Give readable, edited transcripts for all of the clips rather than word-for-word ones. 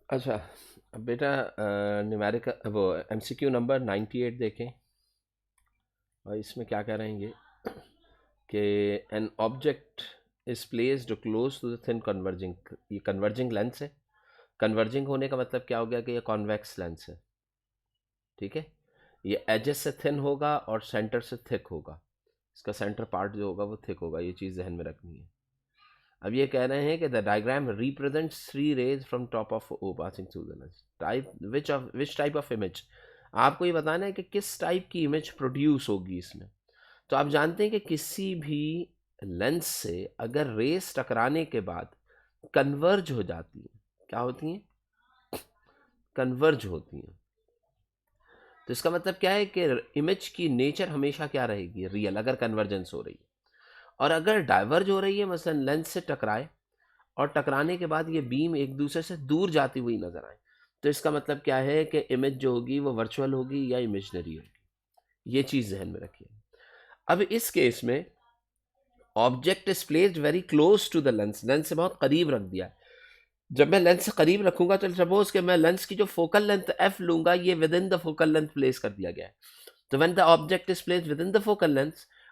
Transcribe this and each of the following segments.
अच्छा, अब बेटा न्यूमेरिक वो एमसीक्यू नंबर 98 देखें। और इसमें क्या कह रहे हैं ये कि an object is placed close to the thin converging, ये कन्वर्जिंग लेंस है। कन्वर्जिंग होने का मतलब क्या हो गया कि ये कॉन्वेक्स लेंस है। ठीक है, ये एजेस से थिन होगा और सेंटर से थिक होगा। इसका सेंटर पार्ट जो होगा वो थिक होगा, ये चीज़ ध्यान में रखनी है। अब ये कह रहे हैं कि the diagram represents three rays from top of O passing through the lens. Type which type of image, आपको ये बताना है कि किस टाइप की इमेज प्रोड्यूस होगी इसमें। तो आप जानते हैं कि किसी भी लेंस से अगर रेस टकराने के बाद कन्वर्ज हो जाती है, क्या होती हैं, कन्वर्ज होती हैं, तो इसका मतलब क्या है कि इमेज की नेचर हमेशा क्या रहेगी, रियल, अगर कन्वर्जेंस हो रही है। और अगर डाइवर्ज हो रही है, मसलन लेंस से टकराए और टकराने के बाद ये बीम एक दूसरे से दूर जाती हुई नजर आए, तो इसका मतलब क्या है कि इमेज जो होगी वो वर्चुअल होगी या इमेजनरी होगी। ये चीज़ ध्यान में रखिए। अब इस केस में object is placed very close to the lens, lens से बहुत करीब रख दिया। जब मैं लेंस से करीब रखूंगा तो सपोज कि मैं लेंस की जो फोकल लेंथ एफ लूंगा, ये within the focal length place कर दिया गया है। तो when the object is placed within the focal length,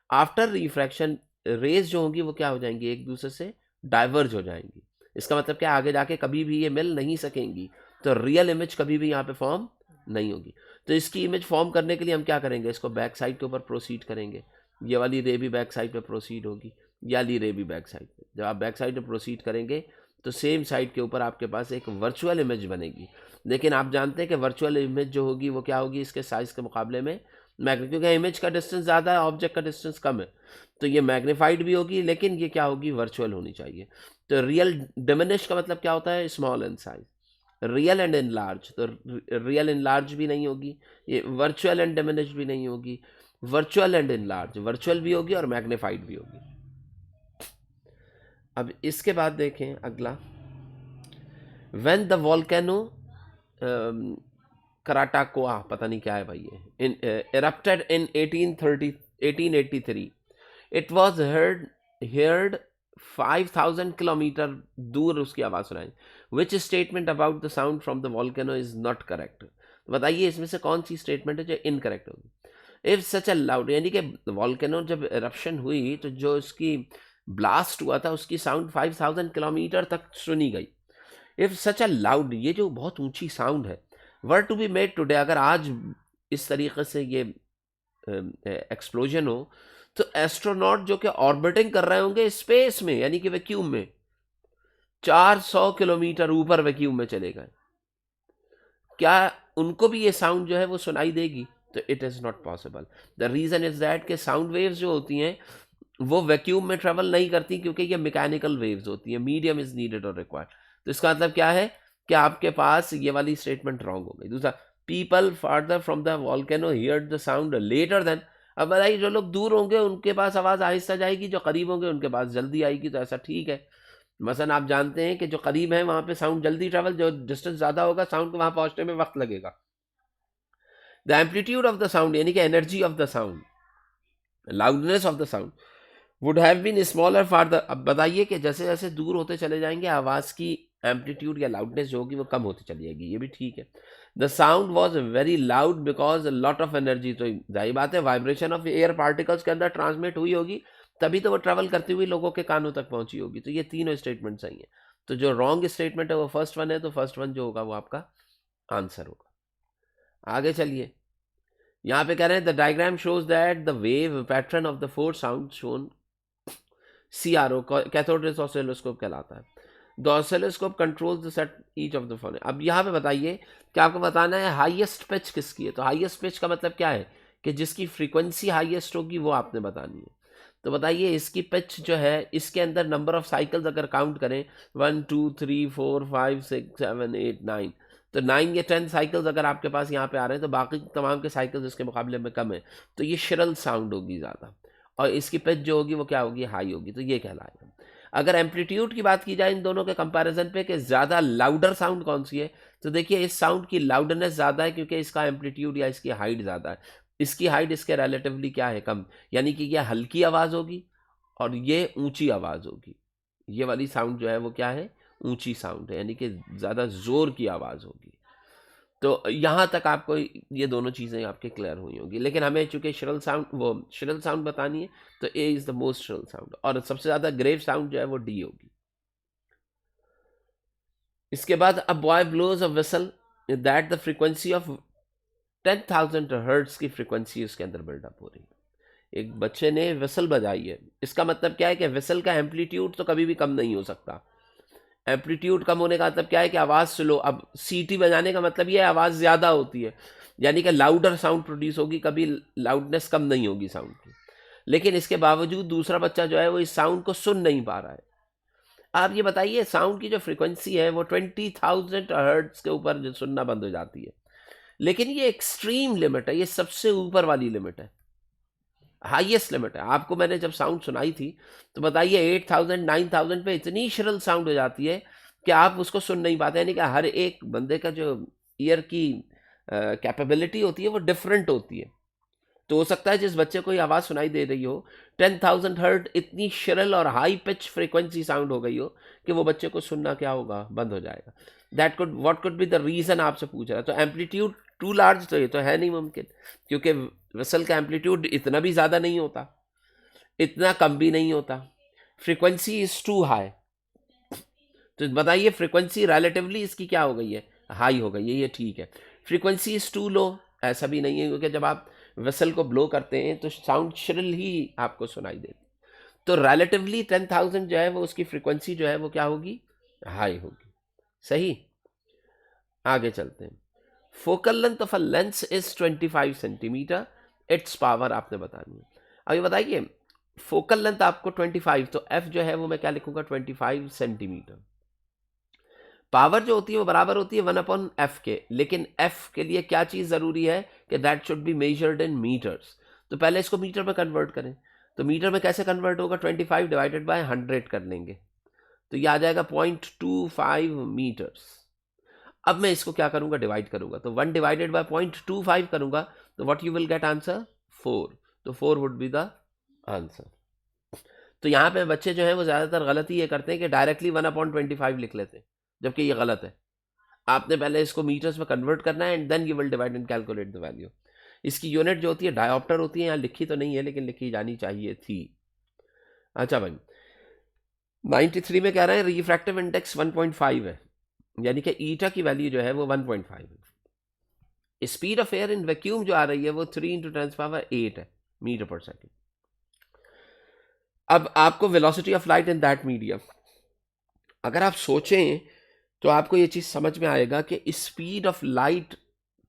after refraction rays जो होंगी वो क्या हो जाएंगी, एक दूसरे से डाइवर्ज हो जाएंगी। इसका मतलब क्या, आगे जाके कभी भी ये मिल नहीं सकेंगी, तो रियल इमेज कभी भी यहाँ पे फॉर्म नहीं होगी। तो इसकी इमेज फॉर्म करने के लिए हम क्या करेंगे, इसको बैक साइड के ऊपर प्रोसीड करेंगे। ये वाली रे भी बैक साइड पे प्रोसीड होगी, ये वाली रे भी बैक साइड पे। जब आप बैक साइड पे प्रोसीड करेंगे तो सेम साइड के ऊपर आपके पास एक वर्चुअल इमेज बनेगी। लेकिन आप जानते हैं कि वर्चुअल इमेज जो होगी वो क्या होगी, इसके साइज के मुकाबले में मैग्नी, क्योंकि इमेज का डिस्टेंस ज़्यादा है, ऑब्जेक्ट का डिस्टेंस कम है, तो ये मैग्नीफाइड भी होगी, लेकिन ये क्या होगी, वर्चुअल होनी चाहिए। तो रियल डिमिनिश का मतलब क्या होता है, small in size. Real and in large, तो रियल इन लार्ज भी नहीं होगी, ये वर्चुअल एंड डिमिनिश भी नहीं होगी। Virtual and in large, virtual भी होगी और मैग्नीफाइड भी होगी। अब इसके बाद देखें अगला, व्हेन द वॉल्केनो कराटाकोआ, पता नहीं क्या है भाई ये, इन erupted in 1883, it was heard 5000 kilometre दूर उसकी आवाज़ सुनाई। Which statement about the sound from the volcano is not correct. तो बताइए इसमें से कौन सी स्टेटमेंट है जो इनकरेक्ट होगी। इफ सच अ लाउड, यानी कि वॉल्केनो जब eruption हुई तो जो उसकी ब्लास्ट हुआ था उसकी साउंड 5000 किलोमीटर तक सुनी गई। इफ सच अ लाउड, ये जो बहुत ऊंची साउंड है, वर टू बी मेड टुडे, अगर आज इस तरीके से ये एक्सप्लोजन हो, तो एस्ट्रोनॉट जो कि ऑर्बिटिंग कर रहे होंगे स्पेस में, यानी कि वैक्यूम में, 400 किलोमीटर ऊपर वैक्यूम में चले गए, क्या उनको भी ये साउंड जो है वो सुनाई देगी? तो it is not possible. The reason is that कि साउंड वेव्स जो होती हैं वो वैक्यूम में ट्रेवल नहीं करती, क्योंकि ये मैकेनिकल वेव्स होती हैं। मीडियम इज नीडेड और रिक्वायर्ड। तो इसका मतलब क्या है कि आपके पास ये वाली स्टेटमेंट रॉन्ग हो गई। दूसरा, people farther from the volcano heard the sound later then. अब बताइए, जो लोग दूर होंगे उनके पास आवाज़ आहिस्ता जाएगी, जो करीब होंगे उनके पास जल्दी आएगी। तो ऐसा ठीक है, मसलन आप जानते हैं कि जो करीब है वहाँ पे साउंड जल्दी ट्रेवल, जो डिस्टेंस ज़्यादा होगा साउंड को वहाँ पहुँचने में वक्त लगेगा। The amplitude of the sound, यानी कि energy of the sound, loudness of the sound would have been smaller for the. अब बताइए कि जैसे जैसे दूर होते चले जाएंगे आवाज़ की एम्पलीट्यूड या लाउडनेस जो होगी वो कम होती चली जाएगी, ये भी ठीक है। The sound was very loud because lot of energy, तो जाहिर बात है वाइब्रेशन ऑफ एयर पार्टिकल्स के अंदर ट्रांसमिट हुई होगी, तभी तो वो ट्रेवल करती हुई लोगों के कानों तक पहुंची होगी। तो ये तीनों स्टेटमेंट सही है। तो जो रॉन्ग स्टेटमेंट है वो फर्स्ट वन है, तो फर्स्ट वन जो होगा वो आपका आंसर होगा। आगे चलिए, यहाँ पे कह रहे हैं the diagram shows that the wave pattern of the four sound shown, CRO cathode rays oscilloscope कहलाता है। The oscilloscope controls the set each of the following. अब यहाँ पे बताइए कि आपको बताना है हाईएस्ट पिच किसकी है। तो हाईएस्ट पिच का मतलब क्या है कि जिसकी फ्रीक्वेंसी हाईएस्ट होगी वो आपने बतानी है। तो बताइए इसकी पिच जो है, इसके अंदर नंबर ऑफ साइकिल्स अगर काउंट करें 1 2 3 4 5 6 7 8 9, तो 9 या 10 साइकिल्स अगर आपके पास यहाँ पे आ रहे हैं तो बाकी तमाम के साइकिल्स इसके मुकाबले में कम है, तो ये श्रिल साउंड होगी ज़्यादा, और इसकी पिच जो होगी वो क्या होगी, हाई होगी। तो ये कहलाएगा। अगर एम्पलीट्यूड की बात की जाए इन दोनों के कंपैरिजन पे कि ज़्यादा लाउडर साउंड कौन सी है, तो देखिए इस साउंड की लाउडनेस ज़्यादा है क्योंकि इसका एम्पलीट्यूड या इसकी हाइट ज़्यादा है। इसकी हाइट इसके रिलेटिवली क्या है, कम, यानी कि यह हल्की आवाज़ होगी और ये ऊंची आवाज़ होगी। ये वाली साउंड जो है वो क्या है, ऊंची साउंड है, यानी कि ज़्यादा ज़ोर की आवाज़ होगी। तो यहाँ तक आपको ये दोनों चीज़ें आपके क्लियर हुई होंगी। लेकिन हमें चूंकि श्रिल साउंड बतानी है, तो A is the most shrill sound, और सबसे ज़्यादा ग्रेव साउंड जो है वो डी होगी। इसके बाद a boy blows a whistle that the frequency of 10,000 hertz की फ्रीक्वेंसी उसके अंदर बिल्डअप हो रही है। एक बच्चे ने विसल बजाई है, इसका मतलब क्या है कि विसल का एम्पलीट्यूड तो कभी भी कम नहीं हो सकता। एम्पलीट्यूड कम होने का मतलब क्या है कि आवाज़ स्लो। अब सीटी बजाने का मतलब ये आवाज़ ज़्यादा होती है, यानी कि लाउडर साउंड प्रोड्यूस होगी, कभी लाउडनेस कम नहीं होगी साउंड की। लेकिन इसके बावजूद दूसरा बच्चा जो है वो इस साउंड को सुन नहीं पा रहा है। आप ये बताइए, साउंड की जो फ्रीक्वेंसी है वो 20,000 हर्ट्ज के ऊपर जो सुनना बंद हो जाती है, लेकिन ये एक्सट्रीम लिमिट है, ये सबसे ऊपर वाली लिमिट है, हाईएस्ट लिमिट है। आपको मैंने जब साउंड सुनाई थी तो बताइए 8,000 9,000 पे इतनी श्रिल साउंड हो जाती है कि आप उसको सुन नहीं पाते, यानी कि हर एक बंदे का जो ईयर की कैपेबिलिटी होती है वो डिफरेंट होती है। तो हो सकता है जिस बच्चे को ये आवाज़ सुनाई दे रही हो 10,000 हर्ट इतनी श्रिल और हाई पिच फ्रीक्वेंसी साउंड हो गई हो कि वो बच्चे को सुनना क्या होगा, बंद हो जाएगा। That could what could be the reason आपसे पूछ रहा है। तो एम्पलीट्यूड टू लार्ज तो ये तो है नहीं मुमकिन, क्योंकि विसल का एम्पलीट्यूड इतना भी ज़्यादा नहीं होता, इतना कम भी नहीं होता। फ्रीक्वेंसी इज़ टू हाई, तो बताइए फ्रीक्वेंसी रिलेटिवली इसकी क्या हो गई है, हाई हो गई है, ये ठीक है। फ्रीक्वेंसी इज़ टू लो, ऐसा भी नहीं है, क्योंकि जब आप विसल को ब्लो करते हैं तो साउंड श्रिल ही आपको सुनाई देती। तो रिलेटिवली 10,000 जो है वो उसकी फ्रीक्वेंसी जो है वो क्या होगी, हाई होगी। सही, आगे चलते हैं। Focal length of a lens is 25 centimetre, it's power आपने बतानी है। अभी बताइए फोकल लेंथ आपको 25, तो एफ जो है वो मैं क्या लिखूंगा, 25 सेंटीमीटर। पावर जो होती है वो बराबर होती है 1/f के, लेकिन f के लिए क्या चीज़ ज़रूरी है कि that should be measured in metres. तो पहले इसको मीटर में कन्वर्ट करें, तो मीटर में कैसे कन्वर्ट होगा, 25 डिवाइडेड बाय 100 कर लेंगे, तो ये आ जाएगा 0.25 मीटर्स। अब मैं इसको क्या करूंगा, डिवाइड करूंगा, तो 1 डिवाइडेड बाय 0.25 करूंगा, तो what you will get answer 4, तो 4 वुड बी द आंसर। तो यहाँ पे बच्चे जो हैं वो ज़्यादातर गलती ये करते हैं कि डायरेक्टली 1/25 लिख लेते हैं, जबकि ये गलत है। आपने पहले इसको मीटर्स में कन्वर्ट करना है and then you will divide and calculate the value. इसकी यूनिट जो होती है डायोप्टर होती है, यहाँ लिखी तो नहीं है लेकिन लिखी जानी चाहिए थी। अच्छा भाई, 93 में कह रहे हैं रिफ्रैक्टिव इंडेक्स 1.5 है, यानी कि ईटा की वैल्यू जो है वो 1.5 है। Speed of air in vacuum जो आ रही है वो 3 × 10⁸ है मीटर पर सेकेंड। अब आपको velocity of light in that medium, अगर आप सोचें तो आपको ये चीज़ समझ में आएगा कि स्पीड ऑफ लाइट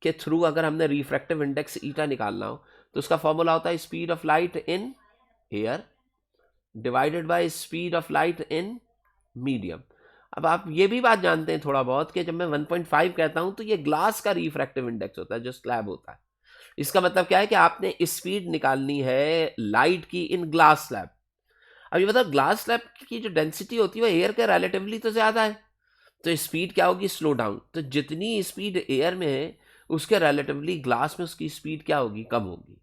के थ्रू अगर हमने रिफ्रैक्टिव इंडेक्स ईटा निकालना हो तो उसका फॉर्मूला होता है speed of light in air divided by speed of light in medium. अब आप ये भी बात जानते हैं थोड़ा बहुत कि जब मैं 1.5 कहता हूं तो ये ग्लास का रिफ्रैक्टिव इंडेक्स होता है जो स्लैब होता है। इसका मतलब क्या है कि आपने स्पीड निकालनी है लाइट की इन ग्लास स्लैब। अब ये बताओ ग्लास स्लैब की जो डेंसिटी होती है वो एयर के रिलेटिवली तो ज़्यादा है, तो स्पीड क्या होगी, स्लो डाउन। तो जितनी स्पीड एयर में है उसके रिलेटिवली ग्लास में उसकी स्पीड क्या होगी, कम होगी।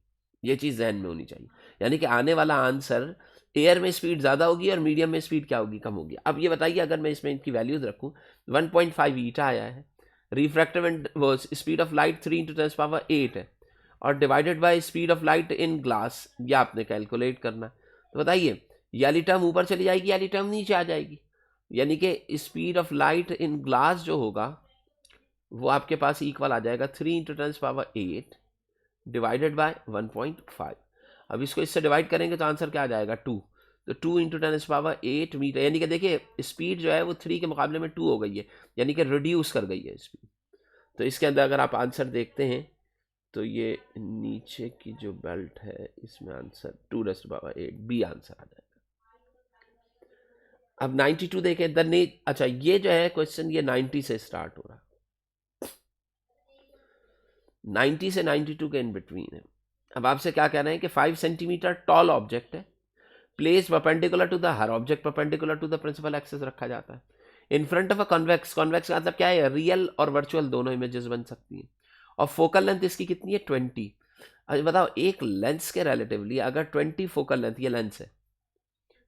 ये चीज़ जहन में होनी चाहिए, यानी कि आने वाला आंसर एयर में स्पीड ज़्यादा होगी और मीडियम में स्पीड क्या होगी, कम होगी। अब ये बताइए अगर मैं इसमें इनकी वैल्यूज रखूँ, 1.5 ईटा आया है, रिफ्रैक्टिव वो स्पीड ऑफ लाइट 3 × 10⁸ है, और divided by speed of light in glass, ये आपने कैलकुलेट करना है। तो बताइए याली टर्म ऊपर चली जाएगी, याली टर्म नीचे आ जाएगी, यानी कि speed of light in glass जो होगा वो आपके पास इक्वल आ जाएगा 3 × 10⁸ डिवाइडेड बाय 1.5। अब इसको इससे डिवाइड करेंगे तो आंसर क्या आ जाएगा, 2। तो 2 × 10⁸ मीटर, यानी कि देखिए स्पीड जो है वो 3 के मुकाबले में 2 हो गई है, यानी कि रिड्यूस कर गई है स्पीड। तो इसके अंदर अगर आप आंसर देखते हैं तो ये नीचे की जो बेल्ट है इसमें आंसर 2⁸ बी आंसर आ जाएगा। अब 92 देखें, अच्छा ये जो है क्वेश्चन ये 90 से स्टार्ट हो रहा है, 90 से 92 के इन बिटवीन है। अब आपसे क्या कहना है कि 5 सेंटीमीटर टॉल ऑब्जेक्ट है, प्लेस परपेंडिकुलर टू द हर object perpendicular to the principal axis रखा जाता है in front of a convex, convex का मतलब क्या है, रियल और वर्चुअल दोनों इमेजेस बन सकती हैं, और फोकल लेंथ इसकी कितनी है, 20। अच्छा बताओ एक लेंस के रिलेटिवली अगर 20 फोकल लेंथ, ये लेंस है,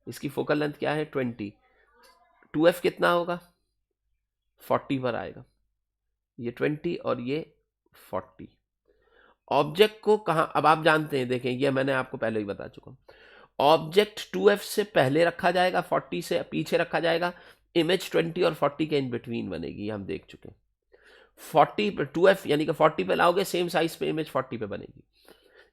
इसकी फोकल लेंथ क्या है 20, 2f कितना होगा, 40 पर आएगा, ये 20 और ये 40। ऑब्जेक्ट को कहाँ, अब आप जानते हैं, देखें ये मैंने आपको पहले ही बता चुका हूँ, ऑब्जेक्ट 2f से पहले रखा जाएगा, 40 से पीछे रखा जाएगा, इमेज 20 और 40 के इन बिटवीन बनेगी, हम देख चुके हैं। 40 पे 2f यानी कि 40 पे लाओगे, सेम साइज पे इमेज 40 पे बनेगी।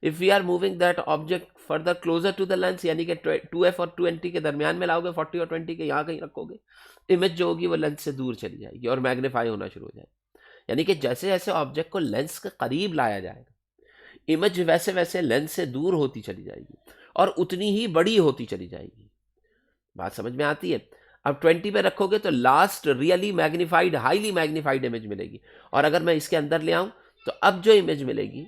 If we are moving that object further closer to the lens, यानी कि 2f और 20 के दरमियान में लाओगे, 40 और 20 के यहाँ कहीं रखोगे, इमेज जो होगी वो लेंस से दूर चली जाएगी और मैग्नीफाई होना शुरू हो जाएगी। यानी कि जैसे जैसे ऑब्जेक्ट को लेंस के करीब लाया जाएगा, इमेज वैसे वैसे लेंस से दूर होती चली जाएगी और उतनी ही बड़ी होती चली जाएगी। बात समझ में आती है? अब 20 पे रखोगे तो last really magnified, highly magnified image मिलेगी, और अगर मैं इसके अंदर ले आऊं तो अब जो इमेज मिलेगी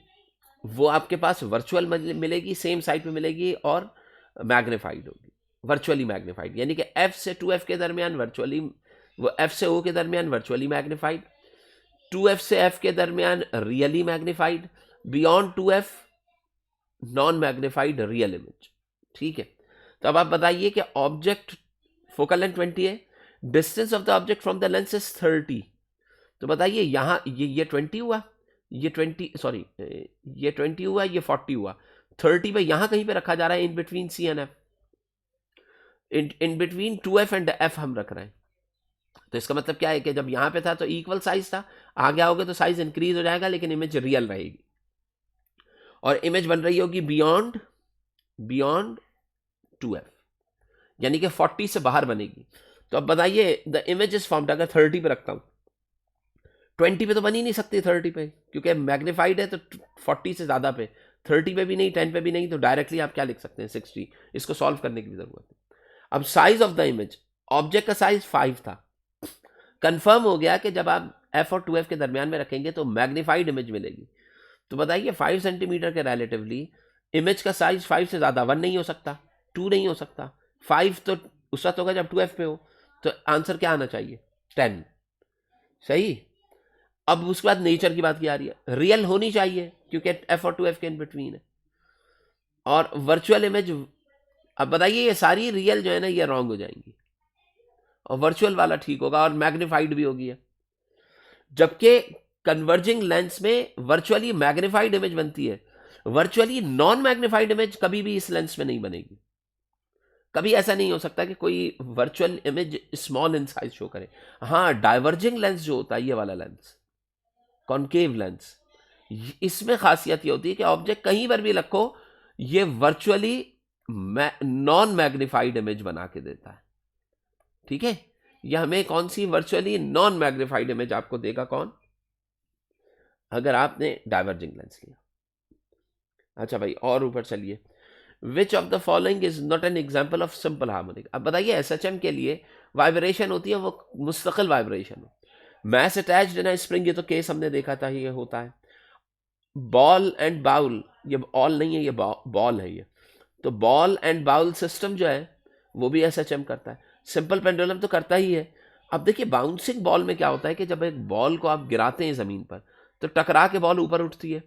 वो आपके पास वर्चुअल मिलेगी, सेम साइड पे मिलेगी और मैग्नीफाइड होगी, वर्चुअली मैग्नीफाइड। यानी कि f से 2f के दरमियान वर्चुअली, वो f से o के दरमियान वर्चुअली मैग्नीफाइड, 2f से f के दरमियान really magnified, beyond 2f non magnified real image. ठीक है, तो अब आप बताइए कि ऑब्जेक्ट फोकल लेंथ 20 है, distance of the object from the lens is 30, तो बताइए यहाँ ये 20 हुआ, ये 20 सॉरी ये 20 हुआ, ये 40 हुआ, 30 पे यहाँ कहीं पे रखा जा रहा है, in between C and F, in between 2f and f हम रख रहे हैं। तो इसका मतलब क्या है कि जब यहाँ पे था तो इक्वल साइज था, आगे आओगे तो साइज इंक्रीज हो जाएगा, लेकिन इमेज रियल रहेगी और इमेज बन रही होगी बियॉन्ड 2f, यानी कि 40 से बाहर बनेगी। तो अब बताइए द इमेज इज फॉर्म्ड, अगर 30 पे रखता हूं, 20 पे तो बन ही नहीं सकती 30 पे, क्योंकि मैग्नीफाइड है तो 40 से ज्यादा पे, 30 पे भी नहीं, 10 पे भी नहीं, तो डायरेक्टली आप क्या लिख सकते हैं 60। इसको सॉल्व करने की भी जरूरत है। अब size of the image, object का साइज 5 था, कंफर्म हो गया कि जब आप f और 2f के दरमियान में रखेंगे तो मैग्नीफाइड इमेज मिलेगी। तो बताइए 5 सेंटीमीटर के रिलेटिवली इमेज का साइज 5 से ज्यादा 1 नहीं हो सकता, 2 नहीं हो सकता, 5 तो उस वक्त होगा जब 2f पे हो, तो आंसर क्या आना चाहिए 10। सही। अब उसके बाद नेचर की बात की आ रही है, रियल होनी चाहिए क्योंकि f और 2f के इन बिटवीन है, और वर्चुअल इमेज, अब बताइए ये सारी रियल जो है ना ये रॉन्ग हो जाएंगी और वर्चुअल वाला ठीक होगा और मैग्नीफाइड भी होगी है। जबकि कन्वर्जिंग लेंस में वर्चुअली मैग्नीफाइड इमेज बनती है, वर्चुअली नॉन मैग्नीफाइड इमेज कभी भी इस लेंस में नहीं बनेगी। कभी ऐसा नहीं हो सकता कि कोई virtual image small in size show करे। हाँ, डाइवर्जिंग लेंस जो होता है, ये वाला लेंस, कॉन्केव लेंस, इसमें खासियत ये होती है कि ऑब्जेक्ट कहीं पर भी रखो ये वर्चुअली नॉन मैग्नीफाइड इमेज बना के देता है। ठीक है, यह हमें कौन सी वर्चुअली नॉन मैग्नीफाइड इमेज आपको देगा, कौन, अगर आपने डाइवर्जिंग लेंस लिया। अच्छा भाई, और ऊपर चलिए, विच of the following is not an example of simple harmonic. अब बताइए SHM के लिए वाइब्रेशन होती है वो मुस्तकिल वाइब्रेशन हो, मैस अटैच्ड इन स्प्रिंग, ये तो केस हमने देखा था, ये होता है। बॉल एंड बाउल, ये ऑल नहीं है, ये बॉल है ये, तो बॉल एंड बाउल सिस्टम जो है वो भी SHM करता है, सिंपल पेंडुलम तो करता ही है। अब देखिए बाउंसिंग बॉल में क्या होता है कि जब एक बॉल को आप गिराते हैं ज़मीन पर तो टकरा के बॉल ऊपर उठती है,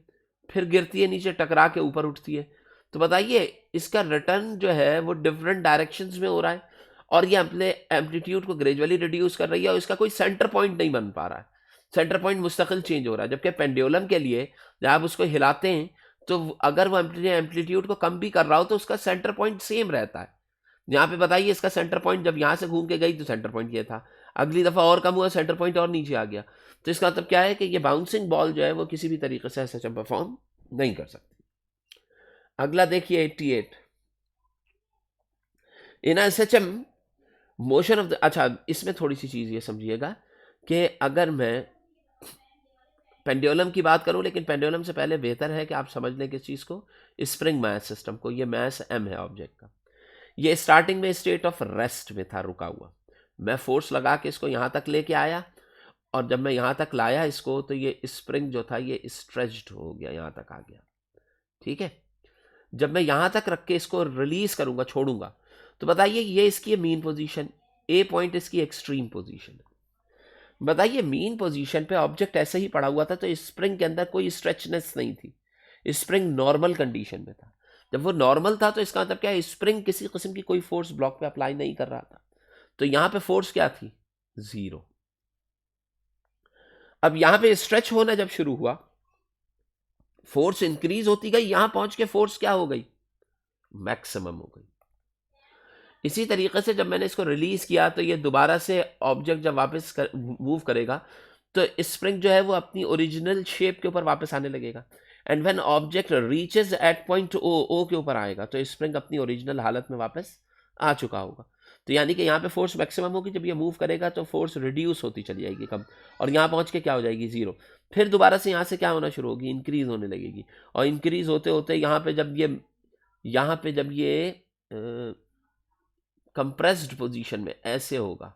फिर गिरती है नीचे, टकरा के ऊपर उठती है। तो बताइए इसका रिटर्न जो है वो डिफरेंट डायरेक्शंस में हो रहा है और ये अपने एम्पलीट्यूड को ग्रेजुअली रिड्यूस कर रही है और इसका कोई सेंटर पॉइंट नहीं बन पा रहा है, सेंटर पॉइंट मुस्तकिल चेंज हो रहा है। जबकि पेंडुलम के लिए जब आप उसको हिलाते हैं तो अगर वो एम्पलीट्यूड को कम भी कर रहा हो तो उसका सेंटर पॉइंट सेम रहता है। यहाँ पे बताइए इसका सेंटर पॉइंट जब यहाँ से घूम के गई तो सेंटर पॉइंट ये था, अगली दफ़ा और कम हुआ, सेंटर पॉइंट और नीचे आ गया। तो इसका मतलब क्या है कि ये बाउंसिंग बॉल जो है वो किसी भी तरीके से SHM परफॉर्म नहीं कर सकती। अगला देखिए 88, इन SHM मोशन ऑफ द, अच्छा इसमें थोड़ी सी चीज़ ये समझिएगा कि अगर मैं पेंडुलम की बात करूं, लेकिन पेंडुलम से पहले बेहतर है कि आप समझ लें किस चीज़ को, स्प्रिंग मास सिस्टम को। ये मास m है ऑब्जेक्ट का, ये स्टार्टिंग में स्टेट ऑफ रेस्ट में था, रुका हुआ, मैं फोर्स लगा के इसको यहाँ तक लेके आया और जब मैं यहाँ तक लाया इसको तो ये स्प्रिंग जो था ये स्ट्रेच्ड हो गया, यहाँ तक आ गया। ठीक है, जब मैं यहाँ तक रख के इसको रिलीज करूंगा, छोड़ूंगा, तो बताइए ये इसकी मीन पोजीशन, ए पॉइंट इसकी एक्सट्रीम पोजीशन है। बताइए मीन पोजीशन पे ऑब्जेक्ट ऐसे ही पड़ा हुआ था तो स्प्रिंग के अंदर कोई स्ट्रेचनेस नहीं थी, स्प्रिंग नॉर्मल कंडीशन में था। जब वो नॉर्मल था तो इसका मतलब क्या है, स्प्रिंग किसी किस्म की कोई फोर्स ब्लॉक पे अप्लाई नहीं कर रहा था, तो यहाँ पे फोर्स क्या थी, 0। अब यहां पे स्ट्रेच होना जब शुरू हुआ, फोर्स इंक्रीज होती गई, यहां पहुंच के फोर्स क्या हो गई, मैक्सिमम हो गई। इसी तरीके से जब मैंने इसको रिलीज किया तो ये दोबारा से ऑब्जेक्ट जब वापस मूव करेगा तो स्प्रिंग जो है वो अपनी ओरिजिनल शेप के ऊपर वापस आने लगेगा। And when object reaches at point O के ऊपर आएगा तो स्प्रिंग अपनी ओरिजिनल हालत में वापस आ चुका होगा। तो यानी कि यहाँ पे फोर्स मैक्सिमम होगी, जब ये मूव करेगा तो फोर्स रिड्यूस होती चली जाएगी कम, और यहाँ पहुँच के क्या हो जाएगी, जीरो। फिर दोबारा से यहाँ से क्या होना शुरू होगी, इंक्रीज होने लगेगी, और इंक्रीज होते होते यहाँ पे जब ये कंप्रेस्ड पोजीशन में ऐसे होगा,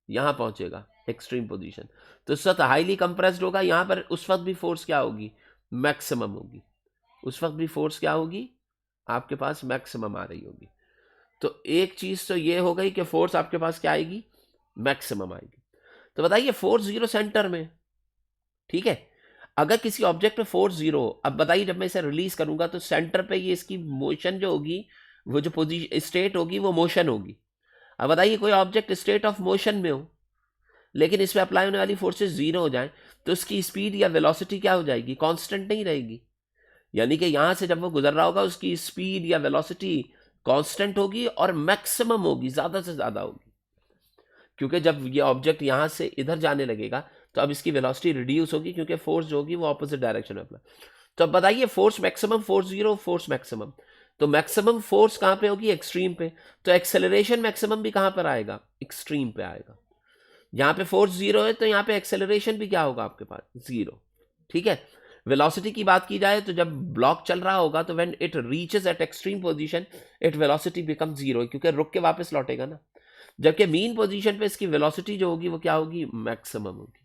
यहां पहुंचेगा एक्सट्रीम पोजीशन, तो उस वक्त हाईली कंप्रेस्ड होगा, यहां पर उस वक्त भी फोर्स क्या होगी, मैक्सिमम होगी। उस वक्त भी फोर्स क्या होगी, आपके पास मैक्सिमम आ रही होगी। तो एक चीज तो ये हो गई कि फोर्स आपके पास क्या आएगी, मैक्सिमम आएगी। तो बताइए फोर्स जीरो सेंटर में, ठीक है, अगर किसी ऑब्जेक्ट पे फोर्स जीरो हो, अब बताइए जब मैं इसे रिलीज करूंगा तो सेंटर पे ये इसकी मोशन जो होगी, वो जो पोजीशन स्टेट होगी वो मोशन होगी। अब बताइए कोई ऑब्जेक्ट स्टेट ऑफ मोशन में हो लेकिन इस पे अप्लाई होने वाली फोर्सेस जीरो हो जाए तो उसकी स्पीड या वेलोसिटी क्या हो जाएगी, कांस्टेंट नहीं रहेगी। यानी कि यहां से जब वो गुजर रहा होगा उसकी स्पीड या वेलोसिटी कांस्टेंट होगी और मैक्सिमम होगी, ज्यादा से ज्यादा होगी। क्योंकि जब ये ऑब्जेक्ट यहां से इधर जाने लगेगा तो अब इसकी वेलोसिटी रिड्यूस होगी क्योंकि फोर्स जो होगी वो ऑपोजिट डायरेक्शन में अप्लाई। तो अब बताइए force maximum, force zero, force maximum, तो मैक्सिमम फोर्स कहां पे होगी, एक्सट्रीम पे। तो एक्सेलरेशन मैक्सिमम भी कहां पर आएगा, एक्सट्रीम पे आएगा। यहां पे फोर्स जीरो है तो यहां पे एक्सेलरेशन भी क्या होगा आपके पास, जीरो। ठीक है, वेलोसिटी की बात की जाए तो जब ब्लॉक चल रहा होगा तो when it reaches eight extreme position it velocity become zero, क्योंकि रुक के वापस लौटेगा ना। जबकि मीन पोजीशन पे इसकी वेलोसिटी जो होगी वो क्या होगी, मैक्सिमम होगी।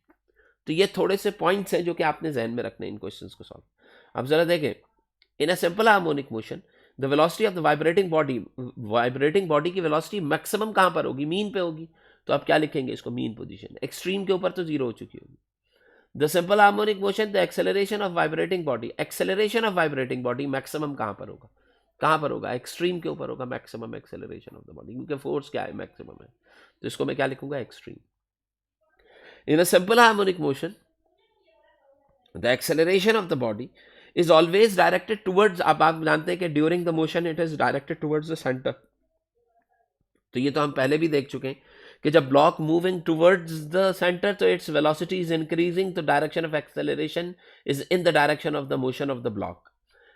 तो ये थोड़े से पॉइंट्स हैं जो कि आपने ध्यान में रखने इन क्वेश्चंस को सॉल्व। अब जरा देखें, in a simple harmonic motion the velocity of the vibrating body की वेलोसिटी मैक्सिमम कहां पर होगी, मीन पे होगी। तो आप क्या लिखेंगे इसको, मीन पोजीशन। एक्सट्रीम के ऊपर तो जीरो हो चुकी होगी। The simple harmonic motion the acceleration of vibrating body, acceleration of vibrating body maximum कहां पर होगा, कहां पर होगा, एक्सट्रीम के ऊपर होगा maximum acceleration of the body, क्योंकि फोर्स क्या है, मैक्सिमम है। तो इसको मैं क्या लिखूंगा, extreme. In a simple harmonic motion the acceleration of the body is always directed towards, अब आप जानते हैं कि during the motion it is directed towards the centre. तो ये तो हम पहले भी देख चुके हैं कि जब block moving towards the centre तो इट्स वेलोसिटी इज इंक्रीजिंग, तो direction of acceleration is in the direction of the motion of the block.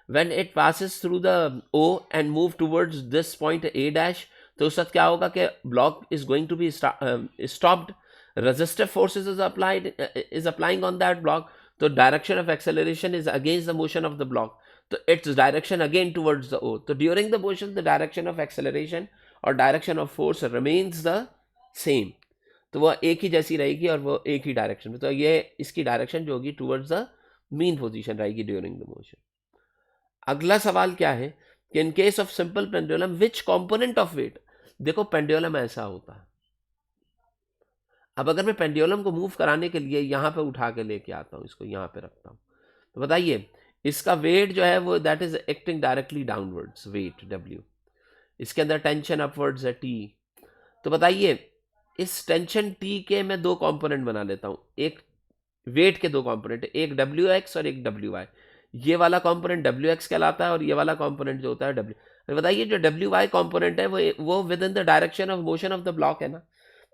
When it passes through the O and move towards this point A dash, तो उस वक्त क्या होगा कि block is going to be stopped, resistive forces is applying on that block, तो direction of acceleration is against the motion of the block, तो its direction again towards the O. तो during the motion the direction of acceleration और direction of force remains the same, तो वह एक ही जैसी रहेगी और वो एक ही डायरेक्शन में। तो ये इसकी डायरेक्शन जो होगी टुवर्ड्स द मीन पोजीशन रहेगी ड्यूरिंग द मोशन। अगला सवाल क्या है कि in case of simple pendulum which component of weight, देखो पेंडुलम ऐसा होता है, अब अगर मैं पेंडुलम को मूव कराने के लिए यहां पे उठा के लेके आता हूं, इसको यहां पे रखता हूं, तो बताइए इसका वेट जो है वो that is acting directly downwards, weight W, इसके अंदर टेंशन अपवर्ड्स है टी। तो बताइए इस टेंशन टी के मैं दो कंपोनेंट बना लेता हूं, एक वेट के दो कंपोनेंट, एक डब्ल्यू एक्स और एक डब्ल्यू वाई। ये वाला कंपोनेंट डब्ल्यू एक्स कहलाता है और ये वाला कंपोनेंट जो होता है डब्ल्यू। बताइए जो डब्ल्यू वाई कंपोनेंट है वो with in the direction of motion of the block है ना।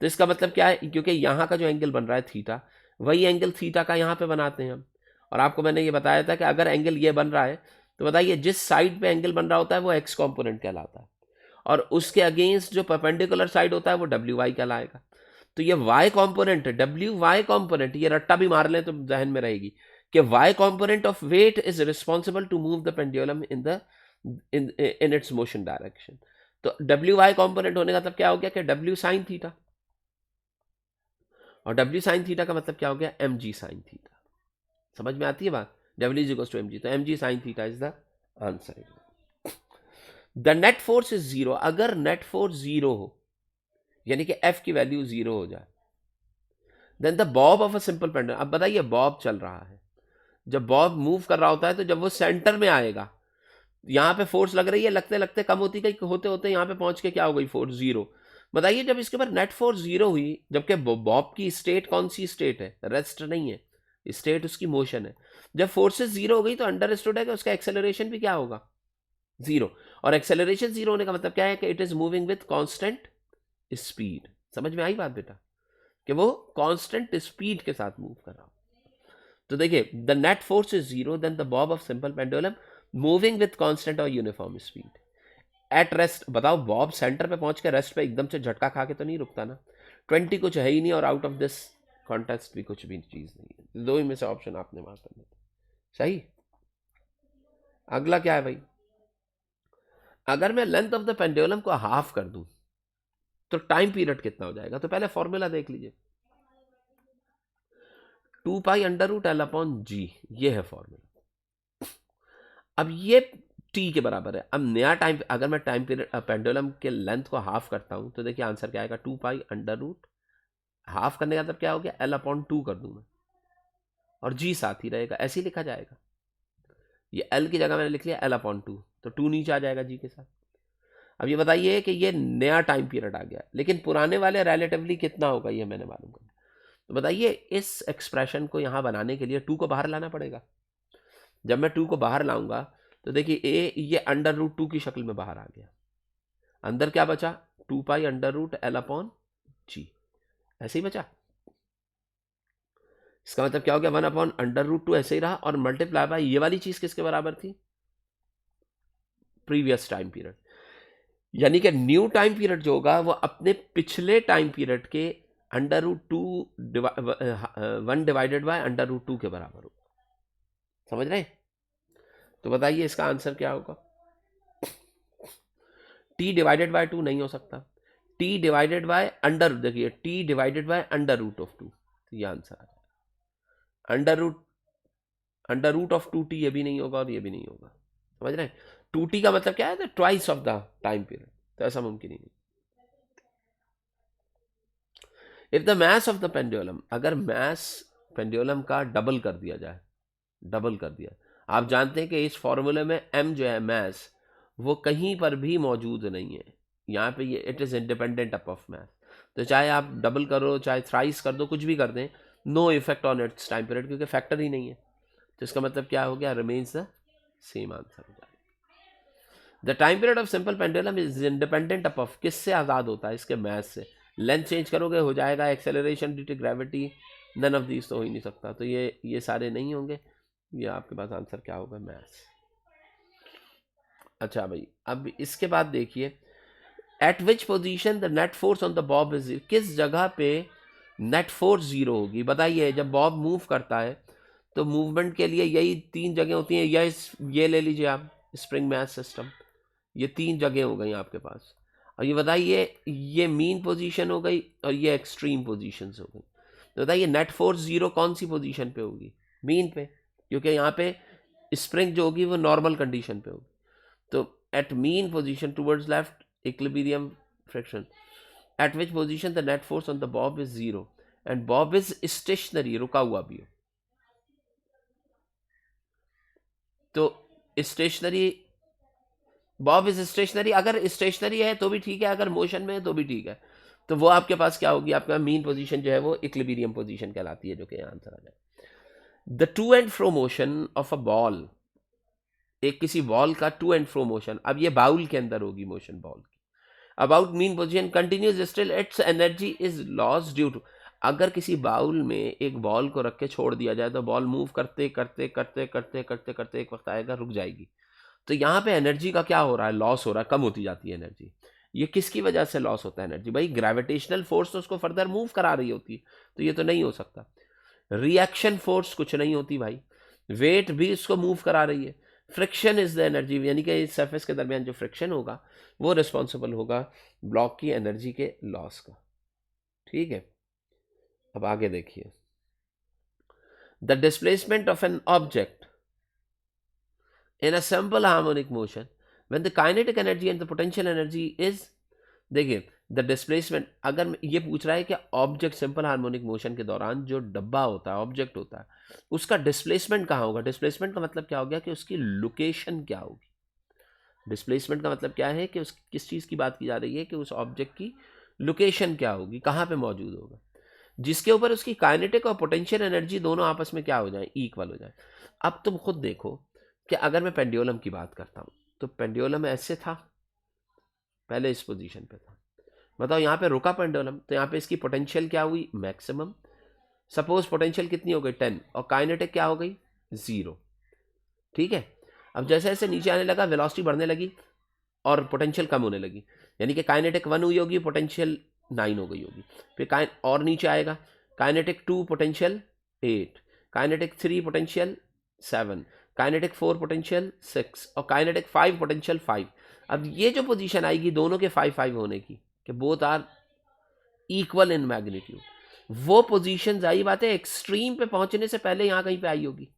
तो इसका मतलब क्या है, क्योंकि यहाँ का जो एंगल बन रहा है थीटा, वही एंगल थीटा का यहाँ पे बनाते हैं हम। और आपको मैंने ये बताया था कि अगर एंगल ये बन रहा है तो बताइए जिस साइड पे एंगल बन रहा होता है वो एक्स कंपोनेंट कहलाता है, और उसके अगेंस्ट जो परपेंडिकुलर साइड होता है वो डब्ल्यू वाई कहलाएगा। तो ये Y component, W Y component, ये रट्टा भी मार लें तो जहन में रहेगी कि Y component of weight is responsible to move the pendulum in its motion direction. तो डब्ल्यू वाई कॉम्पोनेंट होने का तब क्या हो गया कि डब्ल्यू साइन थीटा, और डब्ल्यू साइन थीटा का मतलब क्या हो गया, एम जी साइन थीटा। समझ में आती है बात, W is equals to M G, तो M G sine theta is the answer. The net force is zero, अगर नेट फोर्स जीरो हो यानी कि एफ की वैल्यू जीरो हो जाए, then the bob of a simple pendulum. अब बताइए बॉब चल रहा है, जब बॉब मूव कर रहा होता है तो जब वो सेंटर में आएगा, यहाँ पे फोर्स लग रही है, लगते लगते कम होती गई, होते होते यहाँ पे पहुंच के क्या हो गई, फोर्स जीरो। बताइए जब इसके ऊपर नेट फोर्स जीरो हुई, जबकि बॉब की स्टेट कौन सी स्टेट है, रेस्ट नहीं है, स्टेट उसकी मोशन है, जब फोर्सेस जीरो हो गई तो अंडरस्टूड है कि उसका एक्सेलरेशन भी क्या होगा, जीरो। और एक्सेलरेशन जीरो होने का मतलब क्या है कि it is moving with constant speed. समझ में आई बात बेटा, कि वो कांस्टेंट स्पीड के साथ मूव कर रहा हो। तो देखिए the net force is zero, then the bob of simple pendulum moving with constant और यूनिफॉर्म स्पीड एट रेस्ट। बताओ बॉब सेंटर पे पहुंच के रेस्ट पे एकदम से झटका खा के तो नहीं रुकता ना, 20 कुछ है ही नहीं और आउट ऑफ दिस कॉन्टेस्ट भी कुछ भी चीज नहीं है, दो ही में से ऑप्शन आपने मार करना सही। अगला क्या है भाई, अगर मैं लेंथ ऑफ द पेंडुलम को हाफ कर दूं तो टाइम पीरियड कितना हो जाएगा। तो पहले फॉर्मूला देख लीजिए, 2π√L/g, ये है फॉर्मूला। अब ये t के बराबर है। अब नया टाइम, अगर मैं टाइम पीरियड पेंडुलम के लेंथ को हाफ करता हूं तो देखिए आंसर क्या आएगा, 2π√, हाफ करने का मतलब क्या हो गया, L/2 कर दूं मैं, और g साथ ही रहेगा, ऐसे ही लिखा जाएगा। ये L की जगह मैंने लिख लिया L/2, तो 2 नीचे आ जाएगा g के साथ। अब ये बताइए कि ये नया टाइम पीरियड आ गया, लेकिन पुराने वाले रिलेटिवली कितना होगा ये मैंने मालूम करना। तो बताइए इस एक्सप्रेशन को यहाँ बनाने के लिए 2 को बाहर लाना पड़ेगा। जब मैं 2 को बाहर लाऊंगा तो देखिए ये अंडर रूट 2 की शक्ल में बाहर आ गया, अंदर क्या बचा, 2π√L/g, ऐसे ही बचा। इसका मतलब क्या हो गया, 1/√2 ऐसे ही रहा, और मल्टीप्लाई बाय ये वाली चीज किसके बराबर थी, प्रीवियस टाइम पीरियड। यानी कि न्यू टाइम पीरियड जो होगा वो अपने पिछले टाइम पीरियड के अंडर√2 1/√2 के बराबर होगा। समझ रहे हैं। तो बताइए इसका आंसर क्या होगा, t/2 नहीं हो सकता, देखिए t/√2, तो ये आंसर आ जाएगा। अंडर रूट ऑफ 2t, ये भी नहीं होगा और ये भी नहीं होगा। समझ रहे हैं। 2t का मतलब क्या है, twice of the time period, तो ऐसा मुमकिन ही नहीं। If the mass of the pendulum, अगर मास पेंडुलम का डबल कर दिया जाए, डबल कर दिया, आप जानते हैं कि इस फॉर्मूले में m जो है मास, वो कहीं पर भी मौजूद नहीं है। यहाँ पे ये it is independent of mass, तो चाहे आप डबल करो चाहे थ्राइस कर दो, कुछ भी कर दें, no effect on its time period, क्योंकि फैक्टर ही नहीं है। तो इसका मतलब क्या हो गया, रिमेन्स द सेम आंसर हो जाएगा। The time period of simple pendulum is independent of, किससे आज़ाद होता है, इसके मास से। लेंथ चेंज करोगे हो जाएगा acceleration due to gravity, none of these तो हो ही नहीं सकता, तो ये सारे नहीं होंगे। ये आपके पास आंसर क्या होगा, मैथ्स। अच्छा भाई अब इसके बाद देखिए, eight which position the net force on the bob is, किस जगह पे नेट फोर्स जीरो होगी। बताइए जब बॉब मूव करता है तो मूवमेंट के लिए यही 3 जगह होती हैं, या ये ले लीजिए आप स्प्रिंग मैथ सिस्टम, ये 3 जगह हो गई आपके पास। और ये बताइए ये मीन पोजीशन हो गई और ये एक्सट्रीम पोजीशंस हो गई। तो बताइए नेट फोर्स जीरो कौन सी पोजीशन पे होगी, मीन पे, क्योंकि यहाँ पे स्प्रिंग जो होगी वो नॉर्मल कंडीशन पे होगी। तो at mean position towards left equilibrium friction, at which position the net force on the bob is zero and bob is stationary, रुका हुआ भी हो, तो स्टेशनरी, बॉब इज स्टेशनरी, अगर स्टेशनरी है तो भी ठीक है, अगर मोशन में है तो भी ठीक है। तो वो आपके पास क्या होगी, आपका मीन पोजीशन जो है वो इक्विलिब्रियम पोजीशन कहलाती है, जो कि आंसर आ जाए। The two and fro motion of a ball, एक किसी बॉल का टू एंड फ्रो मोशन, अब ये बाउल के अंदर होगी मोशन बॉल की, about mean position continues still its energy is loss due to, अगर किसी बाउल में एक बॉल को रख के छोड़ दिया जाए तो बॉल मूव करते करते करते करते करते करते एक वक्त आएगा रुक जाएगी। तो यहाँ पे एनर्जी का क्या हो रहा है, लॉस हो रहा है, कम होती जाती है एनर्जी। ये किसकी वजह से लॉस होता है एनर्जी, भाई ग्रेविटेशनल फोर्स तो उसको फर्दर मूव करा रही होती है, तो ये तो नहीं हो सकता। रिएक्शन फोर्स कुछ नहीं होती भाई, वेट भी उसको मूव करा रही है। फ्रिक्शन इज द एनर्जी, यानी कि इस सरफेस के दरमियान जो फ्रिक्शन होगा वो रिस्पॉन्सिबल होगा ब्लॉक की एनर्जी के लॉस का। ठीक है, अब आगे देखिए, the displacement of an object in a simple harmonic motion when the kinetic energy and the potential energy is, देखिए द डिस्प्लेसमेंट, अगर ये पूछ रहा है कि ऑब्जेक्ट सिंपल हार्मोनिक मोशन के दौरान जो डब्बा होता है, ऑब्जेक्ट होता है, उसका डिस्प्लेसमेंट कहाँ होगा। डिस्प्लेसमेंट का मतलब क्या हो गया कि उसकी लोकेशन क्या होगी। डिस्प्लेसमेंट का मतलब क्या है कि उस किस चीज़ की बात की जा रही है कि उस ऑब्जेक्ट की लोकेशन क्या होगी, कहाँ पे मौजूद होगा, जिसके ऊपर उसकी काइनेटिक और पोटेंशियल एनर्जी दोनों आपस में क्या हो जाए, इक्वल हो जाए। अब तुम खुद देखो कि अगर मैं पेंडुलम की बात करता हूँ तो पेंडुलम ऐसे था, पहले इस पोजीशन पे था, बताओ यहाँ पे रुका पेंडुलम तो यहाँ पे इसकी पोटेंशियल क्या हुई, मैक्सिमम। सपोज पोटेंशियल कितनी हो गई 10 और काइनेटिक क्या हो गई 0। ठीक है, अब जैसे जैसे नीचे आने लगा वेलोसिटी बढ़ने लगी और पोटेंशियल कम होने लगी, यानी कि काइनेटिक 1 हुई होगी, पोटेंशियल 9 हो गई होगी। फिर और नीचे आएगा kinetic 2 potential 8, kinetic 3 potential 7, kinetic 4 potential 6 और काइनेटिक 5 पोटेंशियल 5। अब ये जो पोजीशन आएगी दोनों के 5-5 होने की, कि both are equal in magnitude, वो पोजीशन जाहिर बात है एक्सट्रीम पे पहुंचने से पहले यहां कहीं पे आई होगी।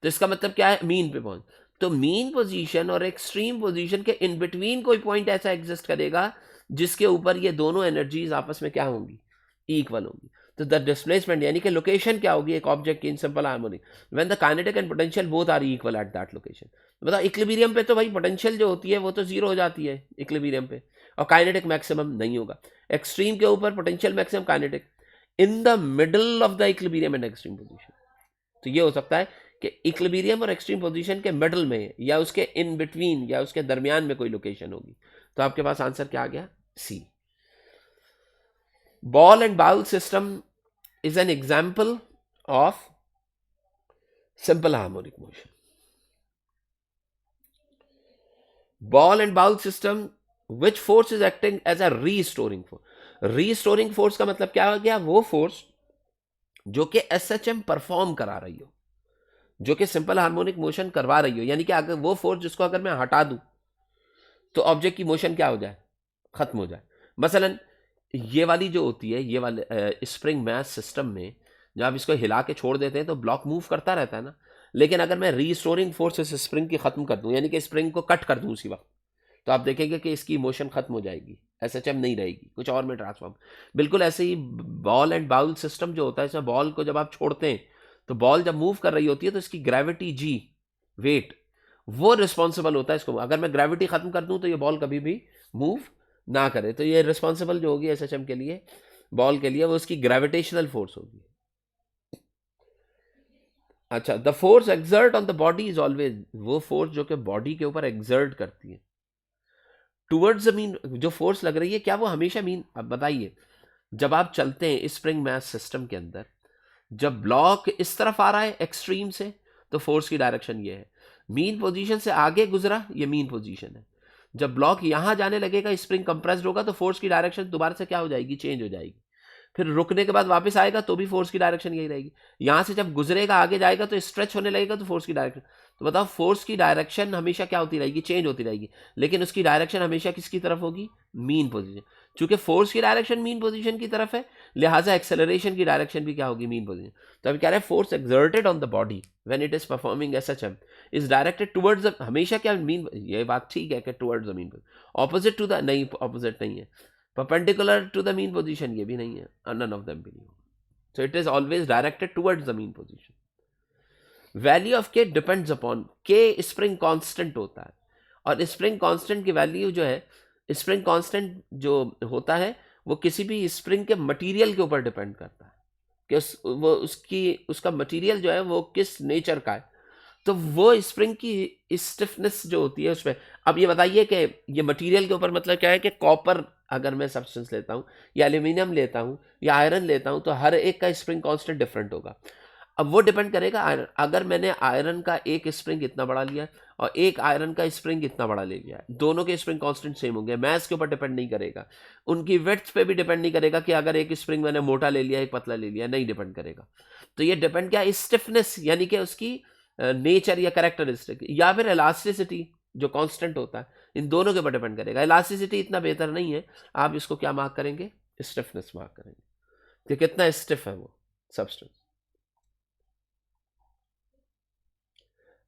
तो इसका मतलब क्या है, मीन पे पहुंच। तो मीन पोजीशन और एक्सट्रीम पोजीशन के इन बिटवीन कोई पॉइंट ऐसा एग्जिस्ट करेगा जिसके ऊपर ये दोनों एनर्जीज आपस में क्या होंगी, इक्वल होंगी। तो द डिस्प्लेसमेंट यानी कि लोकेशन क्या होगी एक ऑब्जेक्ट की in simple harmonic, when the kinetic and potential both are equal at that location. बताओ इक्विलिब्रियम पे तो भाई पोटेंशियल जो होती है वो तो जीरो हो जाती है इक्विलिब्रियम पे, और काइनेटिक मैक्सिमम नहीं होगा। एक्सट्रीम के ऊपर potential maximum, kinetic in the middle of the equilibrium and extreme position. तो ये हो सकता है कि इक्विलिब्रियम और एक्सट्रीम पोजीशन के मिडल में या उसके इन बिटवीन या उसके दरमियान में कोई लोकेशन होगी। तो आपके पास आंसर क्या आ गया, C. Ball and bowl system is an example of simple harmonic motion. Ball and bowl system, which force is acting as a restoring force? Restoring force का मतलब क्या हो गया, वो फोर्स जो कि SHM परफॉर्म करा रही हो, जो कि सिंपल हार्मोनिक मोशन करवा रही हो, यानी कि अगर वो फोर्स जिसको अगर मैं हटा दूं तो ऑब्जेक्ट की मोशन क्या हो जाए, खत्म हो जाए। मसलन ये वाली जो होती है, ये वाले स्प्रिंग मैथ सिस्टम में जब आप इसको हिला के छोड़ देते हैं तो ब्लॉक मूव करता रहता है ना, लेकिन अगर मैं रीस्टोरिंग फोर्स इस स्प्रिंग की खत्म कर दूं, यानी कि स्प्रिंग को कट कर दूं उसी वक्त, तो आप देखेंगे कि इसकी मोशन खत्म हो जाएगी, SHM नहीं रहेगी, कुछ और में ट्रांसफॉर्म। बिल्कुल ऐसे ही बॉल एंड बाउल सिस्टम जो होता है, इसमें बॉल को जब आप छोड़ते हैं तो बॉल जब मूव कर रही होती है तो इसकी ग्रेविटी G, वेट, वो रिस्पॉन्सिबल होता है इसको। अगर मैं ग्रेविटी खत्म कर दूं तो ये बॉल कभी भी मूव ना करे, तो ये रिस्पॉन्सिबल जो होगी SHM के लिए, बॉल के लिए, वो उसकी ग्रेविटेशनल फोर्स होगी। अच्छा, the force exert on the body is always, वो फोर्स जो कि बॉडी के ऊपर एक्सर्ट करती है टूवर्ड्स द मीन, जो फोर्स लग रही है क्या वो हमेशा मीन। अब बताइए, जब आप चलते हैं स्प्रिंग मैथ सिस्टम के अंदर, जब ब्लॉक इस तरफ आ रहा है एक्सट्रीम से तो फोर्स की डायरेक्शन ये है, मीन पोजीशन से आगे गुजरा ये मीन पोजीशन है। जब ब्लॉक यहां जाने लगेगा, स्प्रिंग कंप्रेस्ड होगा तो फोर्स की डायरेक्शन दोबारा से क्या हो जाएगी, चेंज हो जाएगी। फिर रुकने के बाद वापस आएगा तो भी फोर्स की डायरेक्शन यही रहेगी। यहां से जब गुजरेगा आगे जाएगा तो स्ट्रेच होने लगेगा तो फोर्स की डायरेक्शन। तो बताओ फोर्स की डायरेक्शन हमेशा क्या होती रहेगी, चेंज होती रहेगी, लेकिन उसकी डायरेक्शन हमेशा किसकी तरफ होगी, मीन पोजीशन। चूंकि फोर्स की डायरेक्शन मीन पोजीशन की तरफ है, लिहाजा एक्सेलरेशन की डायरेक्शन भी क्या होगी, मीन पोजीशन। तो अभी कह रहे हैं force exerted on the body when it is performing SHM is directed towards the, हमेशा क्या मीन, ये बात ठीक है कि towards the mean, opposite to the, नहीं ऑपोजिट नहीं है, perpendicular to the mean position ये भी नहीं है, नन ऑफ देम भी नहीं होगा। So it is always directed towards the mean position. Value of के डिपेंड्स अपॉन के, स्प्रिंग कांस्टेंट होता है, और स्प्रिंग कांस्टेंट की वैल्यू जो है, स्प्रिंग कांस्टेंट जो होता है वो किसी भी स्प्रिंग के मटेरियल के ऊपर डिपेंड करता है कि उसका मटेरियल जो है वो किस नेचर का है। तो वो स्प्रिंग की स्टिफनेस जो होती है उसमें, अब ये बताइए कि ये मटेरियल के ऊपर मतलब क्या है कि कॉपर अगर मैं सब्सटेंस लेता हूँ या एल्यूमिनियम लेता हूँ या आयरन लेता हूँ तो हर एक का स्प्रिंग कांस्टेंट डिफरेंट होगा। अब वो डिपेंड करेगा अगर मैंने आयरन का एक स्प्रिंग इतना बड़ा लिया और एक आयरन का स्प्रिंग इतना बड़ा ले लिया, दोनों के स्प्रिंग कांस्टेंट सेम होंगे, मैस के ऊपर डिपेंड नहीं करेगा, उनकी विड्थ पे भी डिपेंड नहीं करेगा कि अगर एक स्प्रिंग मैंने मोटा ले लिया एक पतला ले लिया, नहीं डिपेंड करेगा। तो ये डिपेंड क्या, स्टिफनेस यानी कि उसकी नेचर या कैरेक्टरिस्टिक, या फिर इलास्टिसिटी जो कांस्टेंट होता है, इन दोनों के ऊपर डिपेंड करेगा। इलास्टिसिटी इतना बेहतर नहीं है, आप इसको क्या मार्क करेंगे, स्टिफनेस मार्क करेंगे कि कितना स्टिफ है वो सब्सटेंस।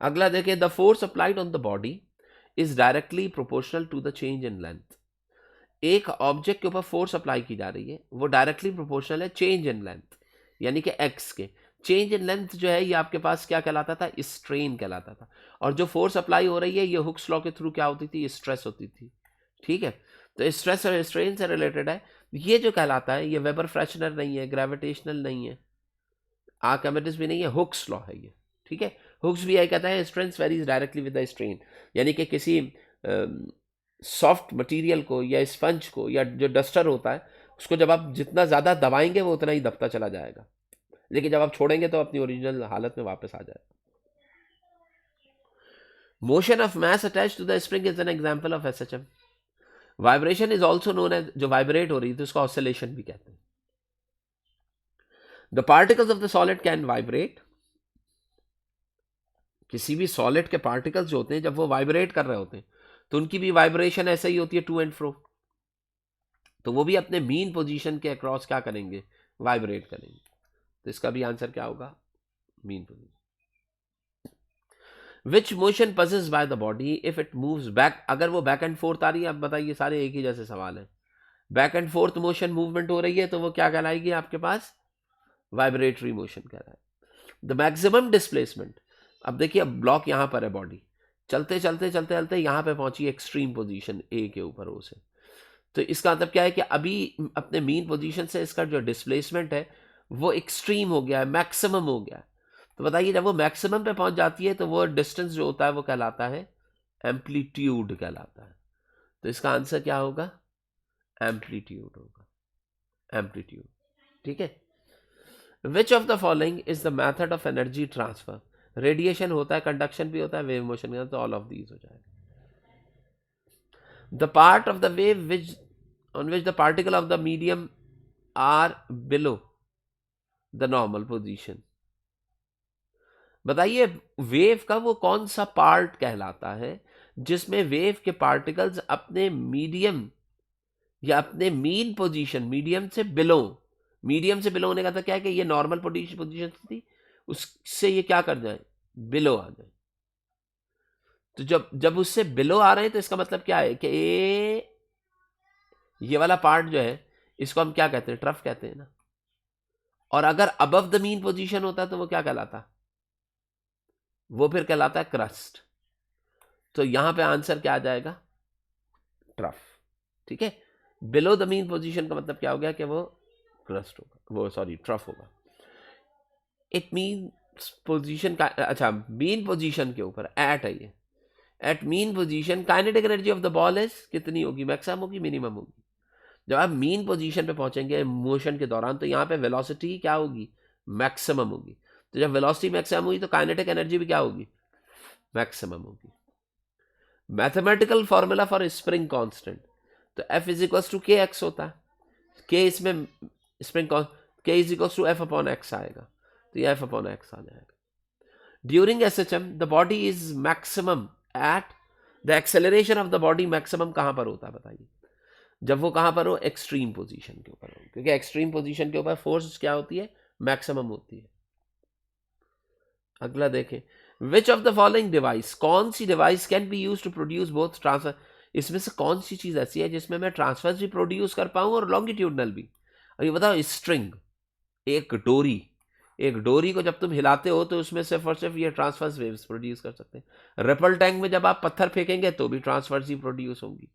अगला देखिए, the force applied on the body is directly proportional to the change in length. एक ऑब्जेक्ट के ऊपर फोर्स अप्लाई की जा रही है, वो डायरेक्टली प्रोपोर्शनल है चेंज इन लेंथ, यानी कि एक्स के। चेंज इन लेंथ जो है ये आपके पास क्या कहलाता था, स्ट्रेन कहलाता था, और जो फोर्स अप्लाई हो रही है ये हुक्स लॉ के थ्रू क्या होती थी, स्ट्रेस होती थी। ठीक है, तो स्ट्रेस और स्ट्रेन से रिलेटेड है। ये जो कहलाता है ये वेबर फ्रेशनर नहीं है, ग्रेविटेशनल नहीं है, आर्किमिडीज भी नहीं है, हुक्स लॉ है ये। ठीक है, हुक्स भी यही कहता है strength varies directly with the strain, यानी कि किसी सॉफ्ट मटेरियल को या स्पंज को या जो डस्टर होता है उसको जब आप जितना ज़्यादा दबाएंगे वो उतना ही दबता चला जाएगा, लेकिन जब आप छोड़ेंगे तो अपनी ओरिजिनल हालत में वापस आ जाएगा। Motion of mass attach to the spring is an example of SHM. Vibration is also known as, जो वाइब्रेट हो रही है तो उसको ऑसिलेशन भी कहते हैं। The particles of the solid can vibrate, किसी भी सॉलिड के पार्टिकल्स जो होते हैं जब वो वाइब्रेट कर रहे होते हैं तो उनकी भी वाइब्रेशन ऐसे ही होती है, टू एंड फ्रो, तो वो भी अपने मीन पोजीशन के अक्रॉस क्या करेंगे, वाइब्रेट करेंगे। तो इसका भी आंसर क्या होगा, mean position. Which motion possess by the body if it moves back, अगर वो बैक एंड फोर्थ आ रही है, अब बताइए सारे एक ही जैसे सवाल है, back and forth motion movement हो रही है तो वो क्या कहलाएगी आपके पास, वाइब्रेटरी मोशन कहलाएगी। द मैक्सिमम डिस्प्लेसमेंट, अब देखिए अब ब्लॉक यहां पर है, बॉडी चलते चलते चलते चलते यहां पे पहुंची एक्सट्रीम पोजीशन ए के ऊपर, ओ से, तो इसका मतलब क्या है कि अभी अपने मीन पोजीशन से इसका जो डिस्प्लेसमेंट है वो एक्सट्रीम हो गया है, मैक्सिमम हो गया है। तो बताइए जब वो मैक्सिमम पे पहुंच जाती है तो वो डिस्टेंस जो होता है वो कहलाता है एम्पलीट्यूड कहलाता है। तो इसका आंसर क्या होगा, एम्पलीट्यूड होगा, एम्पलीट्यूड। ठीक है, विच of the following is the method of energy transfer, radiation होता है, कंडक्शन भी होता है, वेव मोशन भी होता है, तो ऑल ऑफ दीज हो जाएगा। The part of the wave which on which the particle of the medium are below the normal position, बताइए वेव का वो कौन सा पार्ट कहलाता है जिसमें वेव के पार्टिकल्स अपने मीडियम या अपने मीन पोजीशन, मीडियम से बिलो, मीडियम से बिलो होने का तो क्या है कि ये नॉर्मल पोजीशन थी, उससे ये क्या कर जाए, बिलो आ जाए। तो जब जब उससे बिलो आ रहे हैं तो इसका मतलब क्या है कि ये वाला पार्ट जो है इसको हम क्या कहते हैं, ट्रफ कहते हैं ना। और अगर अबव द मीन पोजीशन होता है तो वो क्या कहलाता, वो फिर कहलाता है क्रस्ट। तो यहां पे आंसर क्या आ जाएगा, ट्रफ। ठीक है, बिलो द मीन पोजीशन का मतलब क्या हो गया कि वो क्रस्ट होगा, वो सॉरी ट्रफ होगा। इट मीन पोजीशन का, अच्छा मीन पोजीशन के ऊपर एट है ये, at mean position kinetic energy of the ball is कितनी होगी, मैक्सिमम होगी, मिनिमम होगी। जब आप मीन पोजीशन पे पहुंचेंगे मोशन के दौरान तो यहाँ पे वेलोसिटी क्या होगी, मैक्सिमम होगी। तो जब वेलोसिटी मैक्सिमम हुई तो काइनेटिक एनर्जी भी क्या होगी, मैक्सिमम होगी। Mathematical formula for spring constant, तो F is equal to K X होता है, के इसमें spring K is equal to F upon X आएगा, तो ये एफ अपॉन एक्स आ जाएगा। During SHM the body is maximum at, the acceleration of the body maximum कहां पर होता है बताइए, जब वो कहां पर हो, एक्सट्रीम पोजीशन के ऊपर हो, क्योंकि एक्सट्रीम पोजीशन के ऊपर फोर्स क्या होती है, मैक्सिमम होती है। अगला देखें, which of the following device, कौन सी device can be use to produce both transfer, इसमें से कौन सी चीज ऐसी है जिसमें मैं ट्रांसफर्स भी प्रोड्यूस कर पाऊं और लॉन्गिट्यूडनल भी। अब ये बताओ, स्ट्रिंग, एक डोरी, एक डोरी को जब तुम हिलाते हो तो उसमें सिर्फ और सिर्फ ये ट्रांसफर्स वेव्स प्रोड्यूस कर सकते हैं। रिपल टैंक में जब आप पत्थर फेंकेंगे तो भी ट्रांसफर्स ही प्रोड्यूस होंगी।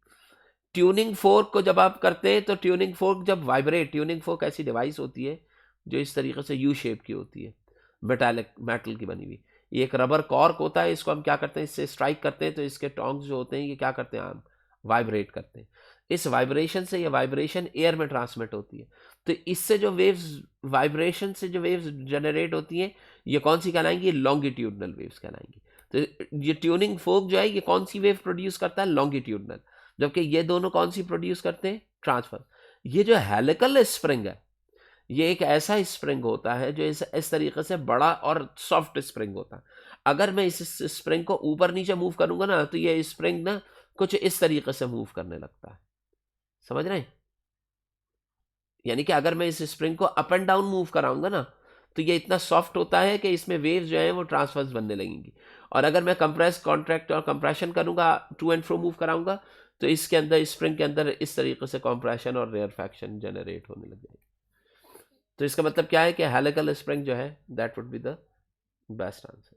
ट्यूनिंग फोर्क को जब आप करते हैं तो ट्यूनिंग फोर्क जब वाइब्रेट, ट्यूनिंग फोर्क ऐसी डिवाइस होती है जो इस तरीके से यू शेप की होती है, मेटल की बनी हुई, ये एक रबर कॉर्क होता है, इसको हम क्या करते हैं, इससे स्ट्राइक करते हैं तो इसके टोंग्स जो होते हैं ये क्या करते हैं, हम वाइब्रेट करते हैं। इस वाइब्रेशन से, ये वाइब्रेशन एयर में ट्रांसमिट होती है, तो इससे जो वेव्स, वाइब्रेशन से जो वेव्स जनरेट होती हैं ये कौन सी कहलाएंगी, लॉन्गिट्यूडनल वेव्स कहलाएंगी। तो ये ट्यूनिंग फोर्क जो है ये कौन सी वेव प्रोड्यूस करता है, लॉन्गिट्यूडनल, जबकि ये दोनों कौन सी प्रोड्यूस करते हैं, ट्रांसफर। ये जो हेलिकल स्प्रिंग है ये एक ऐसा स्प्रिंग होता है जो इस तरीके से बड़ा और सॉफ्ट स्प्रिंग होता है। अगर मैं इस स्प्रिंग को ऊपर नीचे मूव करूंगा ना तो ये स्प्रिंग ना कुछ इस तरीके से मूव करने लगता है, समझ रहे हैं। यानी कि अगर मैं इस स्प्रिंग को अप एंड डाउन मूव कराऊंगा ना तो ये इतना सॉफ्ट होता है कि इसमें वेव्स जो है वो ट्रांसफर्स बनने लगेंगी। और अगर मैं कंप्रेस, कॉन्ट्रैक्ट और कंप्रेशन करूंगा, टू एंड फ्रो मूव कराऊंगा तो इसके अंदर, स्प्रिंग के अंदर इस तरीके से कंप्रेशन और रेयरफैक्शन जनरेट होने लग जाएगी। तो इसका मतलब क्या है कि हेलिकल स्प्रिंग जो है that would be the best answer.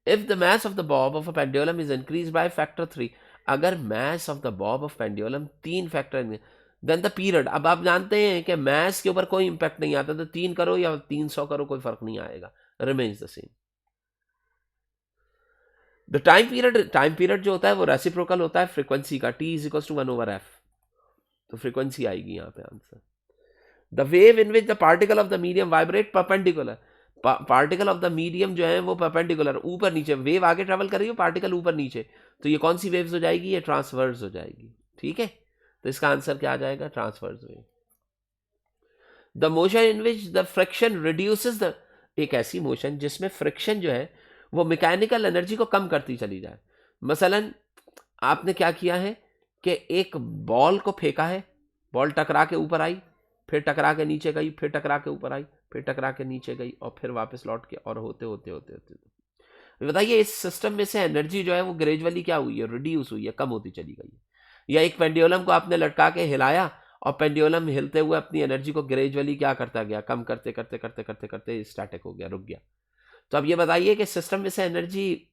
If the mass of the bob of a pendulum is increase by factor 3, अगर mass of the bob of pendulum 3 factor, then the period, अब आप जानते हैं कि mass के ऊपर कोई इम्पैक्ट नहीं आता, तो 3 करो या 300 करो कोई फर्क नहीं आएगा, remains the same. The time period जो होता है वो रेसिप्रोकल होता है फ्रीक्वेंसी का, t is equal to 1/f, तो फ्रीक्वेंसी आएगी यहाँ पे answer. The wave in which the particle of the medium vibrate perpendicular, particle of the medium जो है वो परपेंडिकुलर, ऊपर नीचे, वेव आगे ट्रेवल कर रही है, पार्टिकल ऊपर नीचे, तो ये कौन सी वेव्स हो जाएगी, ये ट्रांसवर्स हो जाएगी। ठीक है, तो इसका आंसर क्या आ जाएगा, transverse wave. The motion in which the friction reduces the, एक ऐसी मोशन जिसमें फ्रिक्शन जो है वो मैकेनिकल एनर्जी को कम करती चली जाए। मसलन आपने क्या किया है कि एक बॉल को फेंका है, बॉल टकरा के ऊपर आई, फिर टकरा के नीचे गई, फिर टकरा के ऊपर आई, फिर टकरा के नीचे गई, और फिर वापस लौट के, और होते होते होते होते बताइए इस सिस्टम में से एनर्जी जो है वो ग्रेजुअली क्या हुई है, रिड्यूस हुई है, कम होती चली गई है। या एक पेंडुलम को आपने लटका के हिलाया, और पेंडुलम हिलते हुए अपनी एनर्जी को ग्रेजुअली क्या करता गया, कम करते करते करते करते करते स्टैटिक हो गया, रुक गया। तो अब ये बताइए कि सिस्टम में से एनर्जी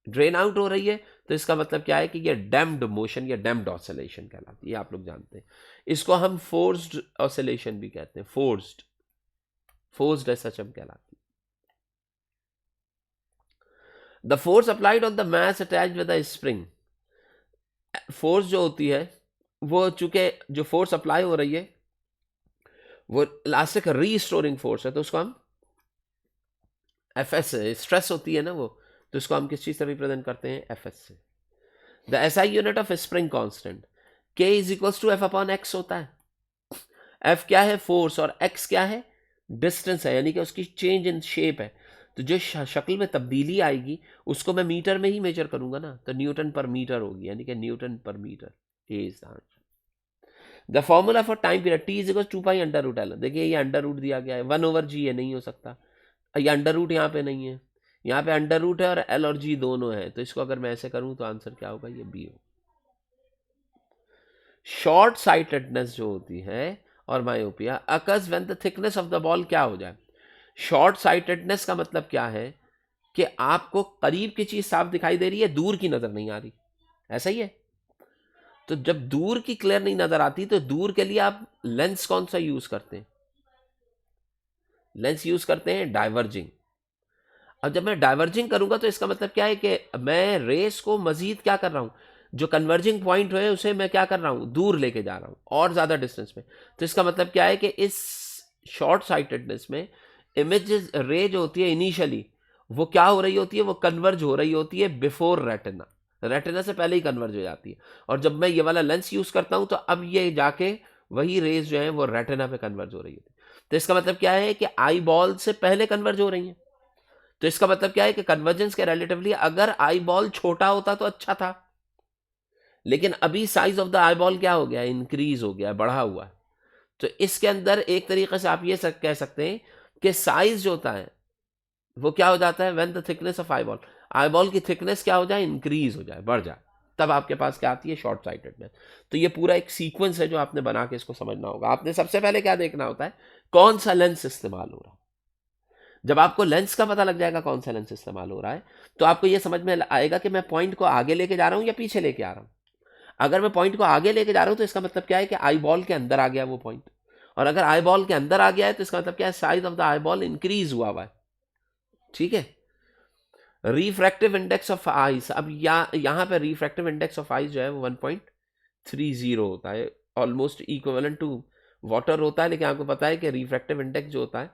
ड्रेन आउट हो रही है, तो इसका मतलब क्या है कि ये डैम्प्ड मोशन या डैम्प्ड ऑसिलेशन कहलाती है, आप लोग जानते हैं। इसको हम फोर्स्ड ऑसिलेशन भी कहते हैं, फोर्स्ड एसएचएम कहलाती है। The force applied on the mass attached with the spring, force जो होती है वो, चूंकि जो फोर्स अप्लाई हो रही है वो इलास्टिक रीस्टोरिंग फोर्स है, तो उसको हम एफएस से, स्ट्रेस होती है ना वो, तो इसको हम किस चीज से रिप्रेजेंट करते हैं, एफएस से। The SI unit of spring constant K is equals to F upon X होता है। एफ क्या है, फोर्स, और एक्स क्या है, डिस्टेंस है, यानी कि उसकी चेंज इन शेप है। तो जो शक्ल में तब्दीली आएगी उसको मैं मीटर में ही मेजर करूंगा ना, तो न्यूटन पर मीटर होगी, यानी कि न्यूटन पर metre. A is the answer. The formula for time period T is equal to pi under root L, देखिए ये अंडर रूट दिया गया है, 1/g है, नहीं हो सकता, ये अंडर रूट यहाँ पे नहीं है, यहाँ पे अंडर रूट है और एल और जी दोनों है, तो इसको अगर मैं ऐसे करूं तो आंसर क्या होगा, ये बी हो। शॉर्ट साइटेडनेस जो होती है और myopia occurs when the thickness of the ball क्या हो जाए। शॉर्ट साइटेडनेस का मतलब क्या है कि आपको करीब की चीज साफ दिखाई दे रही है, दूर की नजर नहीं आ रही, ऐसा ही है। तो जब दूर की क्लियर नहीं नजर आती तो दूर के लिए आप लेंस कौन सा यूज करते हैं, लेंस यूज करते हैं डाइवर्जिंग। अब जब मैं डाइवर्जिंग करूंगा तो इसका मतलब क्या है कि मैं रेस को मजीद क्या कर रहा हूं, जो कन्वर्जिंग पॉइंट है उसे मैं क्या कर रहा हूं, दूर लेके जा रहा हूं और ज्यादा डिस्टेंस में। तो इसका मतलब क्या है कि इस शॉर्ट साइटेडनेस में इमेजेस रे जो होती है इनिशियली वो क्या हो रही होती है, वो कन्वर्ज हो रही होती है बिफोर रेटिना, रेटिना से पहले ही कन्वर्ज हो जाती है। और जब मैं ये वाला लेंस यूज करता हूं तो अब ये जाके वही रेज जो है वो रेटिना पे कन्वर्ज हो रही होती है। तो इसका मतलब क्या है कि आई बॉल से पहले कन्वर्ज हो रही है। तो इसका मतलब क्या है कि कन्वर्जेंस के रिलेटिवली अगर आई बॉल छोटा होता तो अच्छा था, लेकिन अभी size of the eye ball क्या हो गया, इंक्रीज हो गया, बढ़ा हुआ है। तो इसके अंदर एक तरीके से आप ये कह सकते हैं कि साइज जो होता है वो क्या हो जाता है, when the thickness of eye ball की थिकनेस क्या हो जाए, इंक्रीज हो जाए, बढ़ जाए, तब आपके पास क्या आती है, शॉर्ट साइटेडनेस। तो ये पूरा एक सीक्वेंस है जो आपने बना के इसको समझना होगा। आपने सबसे पहले क्या देखना होता है, कौन सा लेंस इस्तेमाल हो रहा है। जब आपको लेंस का पता लग जाएगा कौन सा लेंस इस्तेमाल हो रहा है, तो आपको यह समझ में आएगा कि मैं पॉइंट को आगे लेके जा रहा हूं या पीछे लेके आ रहा हूं। अगर मैं पॉइंट को आगे लेके जा रहा हूं तो इसका मतलब क्या है कि आई बॉल के अंदर आ गया वो पॉइंट, और अगर आई बॉल के अंदर आ गया है तो इसका मतलब क्या है, size of the eye ball increase हुआ है। ठीक है। रिफ्रैक्टिव इंडेक्स ऑफ आइज, अब यहां पे रिफ्रैक्टिव इंडेक्स ऑफ आइज जो है वो 1.30 होता है, ऑलमोस्ट इक्विवेलेंट टू वाटर होता है। लेकिन आपको पता है कि रिफ्रैक्टिव इंडेक्स जो होता है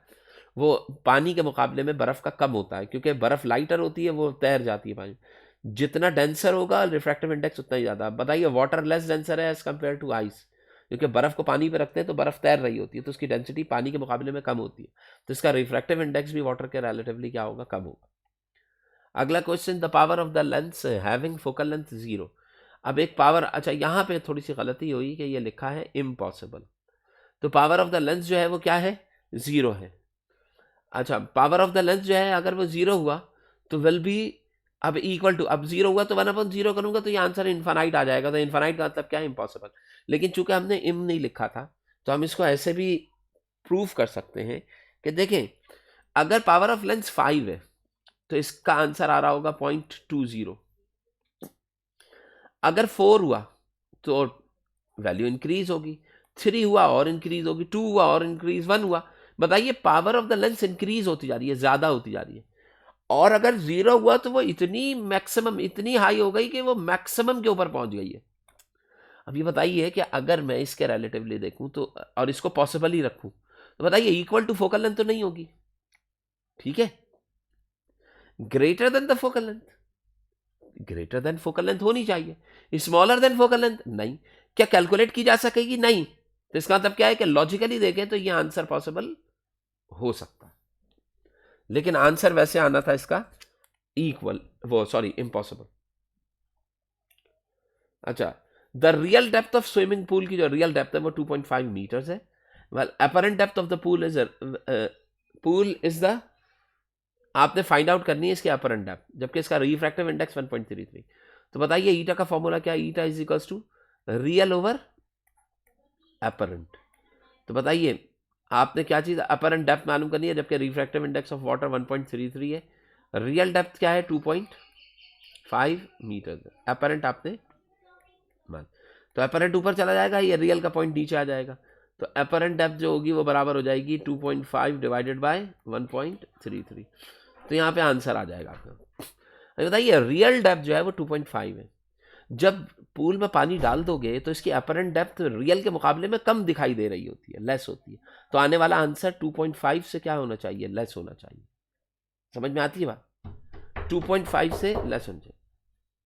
वो पानी के मुकाबले में बर्फ का कम होता है, क्योंकि बर्फ लाइटर होती है, वो तैर जाती है पानी। जितना डेंसर होगा रिफ्रैक्टिव इंडेक्स उतना ही ज्यादा। बताइए वाटर लेस डेंसर है एज कम्पेयर टू आइस, क्योंकि बर्फ को पानी पे रखते हैं तो बर्फ तैर रही होती है, तो उसकी डेंसिटी पानी के मुकाबले में कम होती है, तो इसका रिफ्रैक्टिव इंडेक्स भी वाटर के रिलेटिवली क्या होगा, कम होगा। अगला question, the power of the lens having focal length 0। अब एक पावर, अच्छा यहाँ पे थोड़ी सी गलती हुई कि ये लिखा है इम्पॉसिबल, तो पावर ऑफ द लेंस जो है वो क्या है, 0 है। अच्छा, पावर ऑफ द लेंस जो है अगर वो 0 हुआ तो विल बी, अब इक्वल टू, अब 0 हुआ तो 1/0 करूंगा तो ये आंसर इन्फानाइट आ जाएगा। तो इन्फानाइट का मतलब क्या है, इम्पॉसिबल। लेकिन चूंकि हमने इम नहीं लिखा था तो हम इसको ऐसे भी प्रूव कर सकते हैं कि देखें, अगर पावर ऑफ लेंस 5 है तो इसका आंसर आ रहा होगा 0.20। अगर 4 हुआ तो वैल्यू इंक्रीज होगी, 3 हुआ और इंक्रीज होगी, 2 हुआ और इंक्रीज, 1 हुआ। बताइए power of the lens increase होती जा रही है, ज्यादा होती जा रही है। और अगर 0 हुआ तो वो इतनी मैक्सिमम, इतनी हाई हो गई कि वो मैक्सिमम के ऊपर पहुंच गई है। अब ये बताइए कि अगर मैं इसके रिलेटिवली देखूं तो, और इसको पॉसिबल ही रखूं, तो बताइए इक्वल टू फोकल लेंथ तो नहीं होगी, ठीक है। Greater than the focal length, greater than focal length होनी चाहिए। स्मॉलर देन फोकल लेंथ नहीं। क्या कैलकुलेट की जा सकेगी? नहीं। तो इसका मतलब क्या है कि लॉजिकली देखें तो ये आंसर पॉसिबल हो सकता है, लेकिन आंसर वैसे आना था इसका इक्वल, वो सॉरी इम्पॉसिबल। अच्छा, the real depth of swimming pool की जो रियल डेप्थ है वो 2.5 मीटर्स है। Well apparent depth of the pool is the, आपने फाइंड आउट करनी है इसके अपरेंट डेप्थ, जबकि इसका रिफ्रैक्टिव इंडेक्स 1.33। तो बताइए ईटा का फॉर्मूला क्या है? Eta is equals to real over apparent. तो बताइए आपने क्या चीज, अपरेंट डेप्थ मालूम करनी है, जबकि रिफ्रैक्टिव इंडेक्स ऑफ वाटर 1.33 है। रियल डेप्थ क्या है? 2.5 मीटर। अपरेंट आपने मान, तो अपरेंट ऊपर चला जाएगा, ये रियल का पॉइंट नीचे आ जाएगा। तो अपरेंट डेप्थ जो होगी वो बराबर हो जाएगी 2.5 डिवाइडेड बाय 1.33। तो यहाँ पे आंसर आ जाएगा आपका। अभी बताइए रियल डेप्थ जो है वो 2.5 है। जब पूल में पानी डाल दोगे तो इसकी अपरेंट डेप्थ रियल के मुकाबले में कम दिखाई दे रही होती है, लेस होती है। तो आने वाला आंसर 2.5 से क्या होना चाहिए? लेस होना चाहिए। समझ में आती है बात? 2.5 से लेस होना चाहिए।